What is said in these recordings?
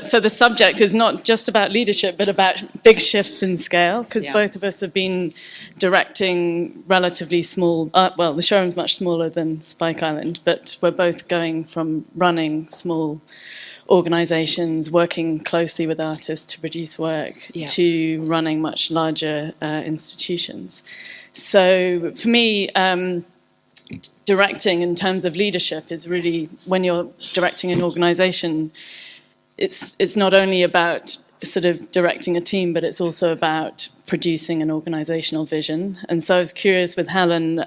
So the subject is not just about leadership, but about big shifts in scale, because both of us have been directing relatively small, well, the showroom's much smaller than Spike Island, but we're both going from running small organisations, working closely with artists to produce work, to running much larger institutions. So for me, directing in terms of leadership is really, when you're directing an organisation, it's not only about sort of directing a team, but it's also about producing an organisational vision. And so I was curious with Helen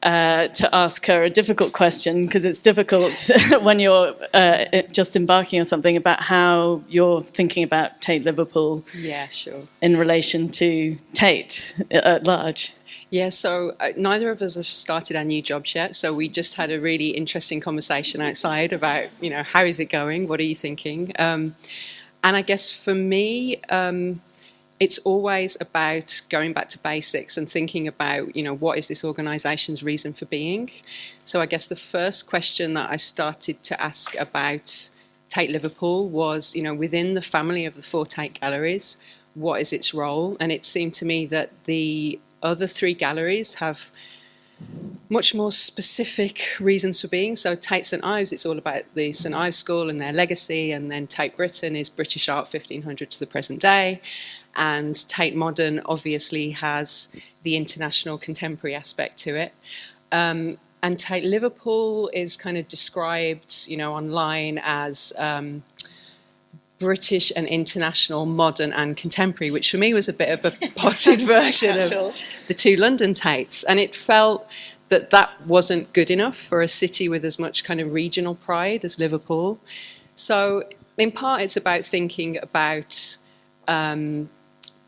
to ask her a difficult question, because it's difficult when you're just embarking on something, about how you're thinking about Tate Liverpool in relation to Tate at large. Yeah, so neither of us have started our new jobs yet, so we just had a really interesting conversation outside about, how is it going? What are you thinking? And I guess for me, it's always about going back to basics and thinking about, what is this organisation's reason for being? So I guess the first question that I started to ask about Tate Liverpool was, within the family of the 4 Tate galleries, what is its role? And it seemed to me that the other 3 galleries have much more specific reasons for being. So Tate St Ives, it's all about the St Ives School and their legacy, and then Tate Britain is British art 1500 to the present day, and Tate Modern obviously has the international contemporary aspect to it. And Tate Liverpool is kind of described, online as British and international, modern and contemporary, which for me was a bit of a potted version of the 2 London Tates. And it felt that wasn't good enough for a city with as much kind of regional pride as Liverpool. So in part it's about thinking about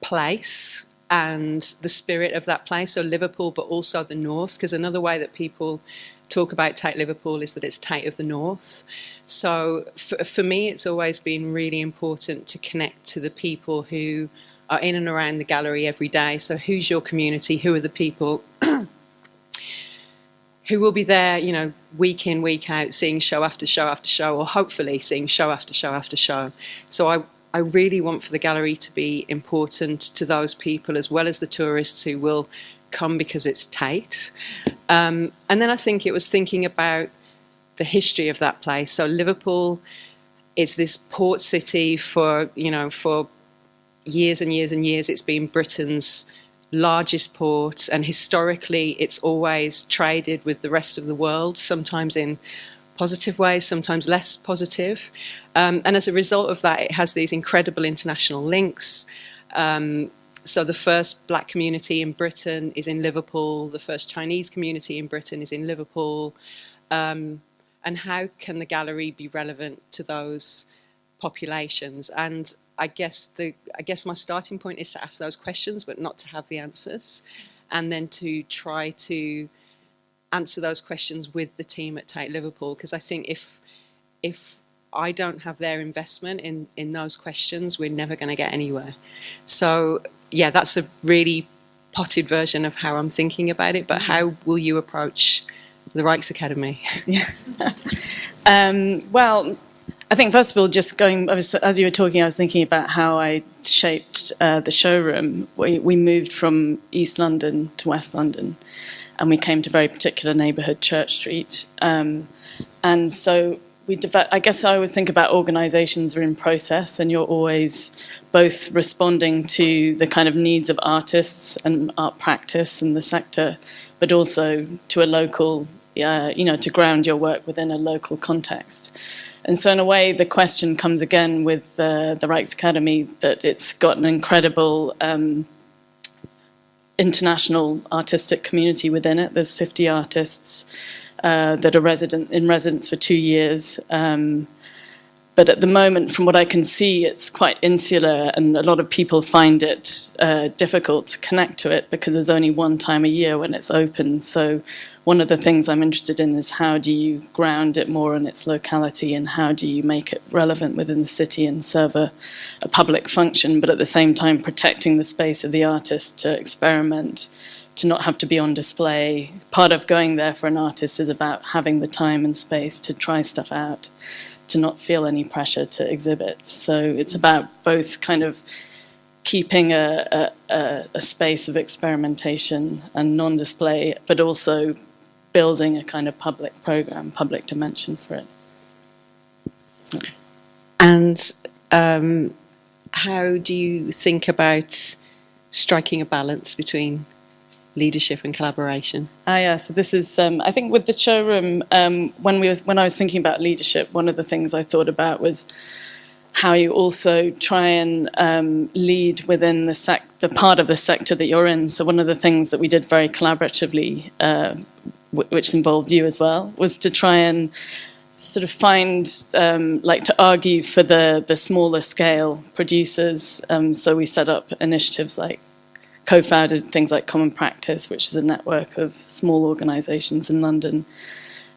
place and the spirit of that place, so Liverpool, but also the North, because another way that people talk about Tate Liverpool is that it's Tate of the North. So for me, it's always been really important to connect to the people who are in and around the gallery every day. So who's your community? Who are the people who will be there, week in, week out, seeing show after show after show, or hopefully seeing show after show after show. So I really want for the gallery to be important to those people, as well as the tourists who will come because it's Tate. And then I think it was thinking about the history of that place. So Liverpool is this port city for years and years and years. It's been Britain's largest port, and historically it's always traded with the rest of the world, sometimes in positive ways, sometimes less positive. And as a result of that, it has these incredible international links. So the first black community in Britain is in Liverpool, the first Chinese community in Britain is in Liverpool. And how can the gallery be relevant to those populations? And I guess my starting point is to ask those questions, but not to have the answers, and then to try to answer those questions with the team at Tate Liverpool, because I think if I don't have their investment in those questions, we're never going to get anywhere. So yeah, that's a really potted version of how I'm thinking about it, but how will you approach the Rijksakademie? Well, I think first of all, just going, as you were talking, I was thinking about how I shaped the showroom. We moved from East London to West London, and we came to a very particular neighbourhood, Church Street. And so I guess I always think about organisations are in process, and you're always both responding to the kind of needs of artists and art practice and the sector, but also to a local, to ground your work within a local context. And so in a way, the question comes again with the Rijksakademie, that it's got an incredible international artistic community within it. There's 50 artists that are in residence for 2 years. But at the moment, from what I can see, it's quite insular, and a lot of people find it difficult to connect to it because there's only one time a year when it's open. So one of the things I'm interested in is how do you ground it more in its locality, and how do you make it relevant within the city and serve a public function, but at the same time protecting the space of the artist to experiment, to not have to be on display. Part of going there for an artist is about having the time and space to try stuff out. to not feel any pressure to exhibit. So it's about both kind of keeping a space of experimentation and non-display, but also building a kind of public program, public dimension for it. So. And how do you think about striking a balance between leadership and collaboration? Yeah, so this is, I think with the showroom, when I was thinking about leadership, one of the things I thought about was how you also try and lead within the part of the sector that you're in. So one of the things that we did very collaboratively, which involved you as well, was to try and sort of find, to argue for the smaller scale producers. So we set up initiatives like co-founded things like Common Practice, which is a network of small organisations in London,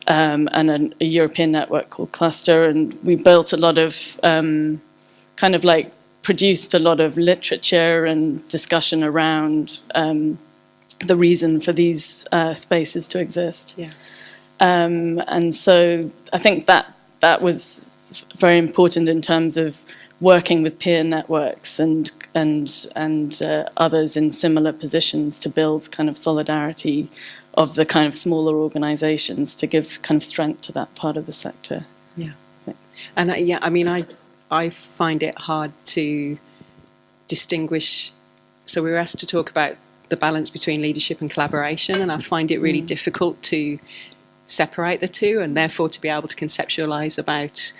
and a European network called Cluster. And we built a lot of produced a lot of literature and discussion around the reason for these spaces to exist. Yeah. And so I think that was very important in terms of working with peer networks and others in similar positions to build kind of solidarity of the kind of smaller organisations to give kind of strength to that part of the sector. Yeah, and I find it hard to distinguish. So we were asked to talk about the balance between leadership and collaboration, and I find it really difficult to separate the two, and therefore to be able to conceptualise about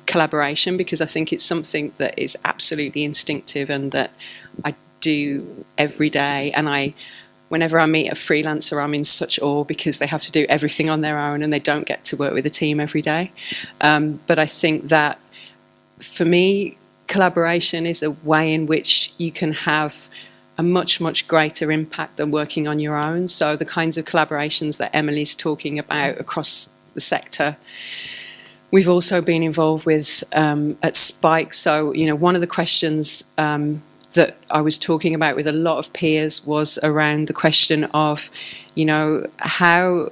collaboration, because I think it's something that is absolutely instinctive and that I do every day. And whenever I meet a freelancer, I'm in such awe because they have to do everything on their own and they don't get to work with a team every day. But I think that for me, collaboration is a way in which you can have a much, much greater impact than working on your own. So the kinds of collaborations that Emily's talking about across the sector, we've also been involved with at Spike. So, one of the questions that I was talking about with a lot of peers was around the question of, how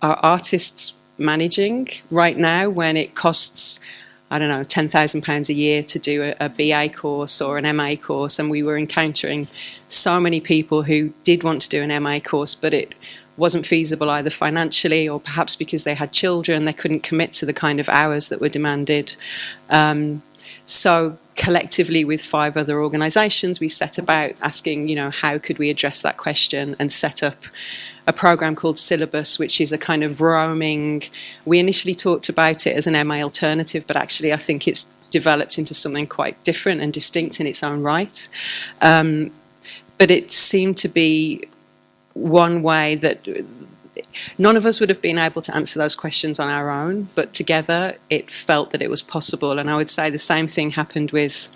are artists managing right now when it costs, I don't know, £10,000 a year to do a BA course or an MA course. And we were encountering so many people who did want to do an MA course, but it wasn't feasible either financially or perhaps because they had children, they couldn't commit to the kind of hours that were demanded. So collectively with 5 other organisations, we set about asking, how could we address that question, and set up a programme called Syllabus, which is a kind of roaming. We initially talked about it as an MA alternative, but actually I think it's developed into something quite different and distinct in its own right. But it seemed to be one way that none of us would have been able to answer those questions on our own, but together it felt that it was possible. And I would say the same thing happened with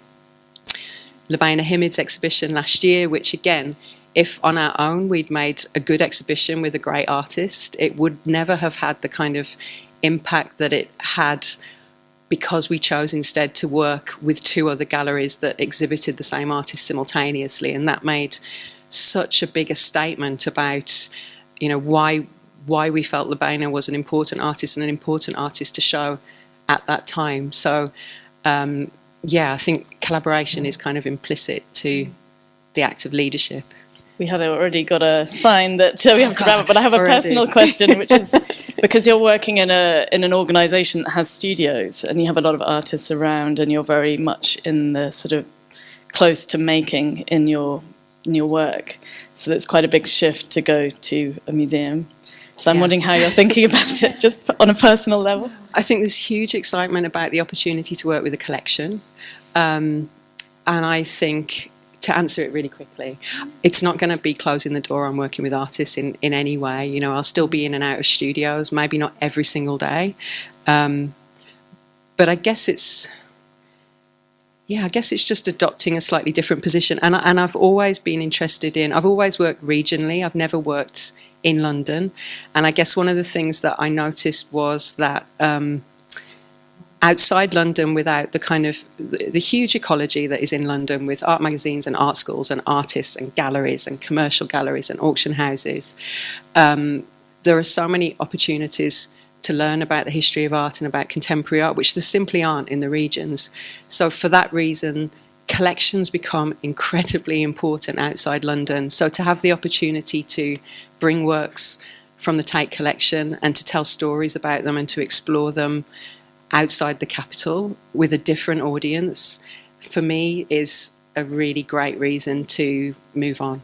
Lubaina Hamid's exhibition last year, which again, if on our own we'd made a good exhibition with a great artist, it would never have had the kind of impact that it had because we chose instead to work with 2 other galleries that exhibited the same artist simultaneously. And that made such a bigger statement about, why we felt Lubaina was an important artist and an important artist to show at that time. So, I think collaboration is kind of implicit to the act of leadership. We had already got a sign that we have to wrap up, but I have a personal question, which is because you're working in an organisation that has studios and you have a lot of artists around and you're very much in the sort of close to making in your work. So it's quite a big shift to go to a museum. So I'm wondering how you're thinking about it, just on a personal level. I think there's huge excitement about the opportunity to work with a collection. And I think, to answer it really quickly, it's not going to be closing the door on working with artists in any way. I'll still be in and out of studios, maybe not every single day. But I guess it's just adopting a slightly different position. And I've always been interested I've always worked regionally. I've never worked in London. And I guess one of the things that I noticed was that outside London, without the kind of the huge ecology that is in London with art magazines and art schools and artists and galleries and commercial galleries and auction houses, there are so many opportunities to learn about the history of art and about contemporary art, which there simply aren't in the regions. So for that reason, collections become incredibly important outside London. So to have the opportunity to bring works from the Tate collection and to tell stories about them and to explore them outside the capital with a different audience, for me, is a really great reason to move on.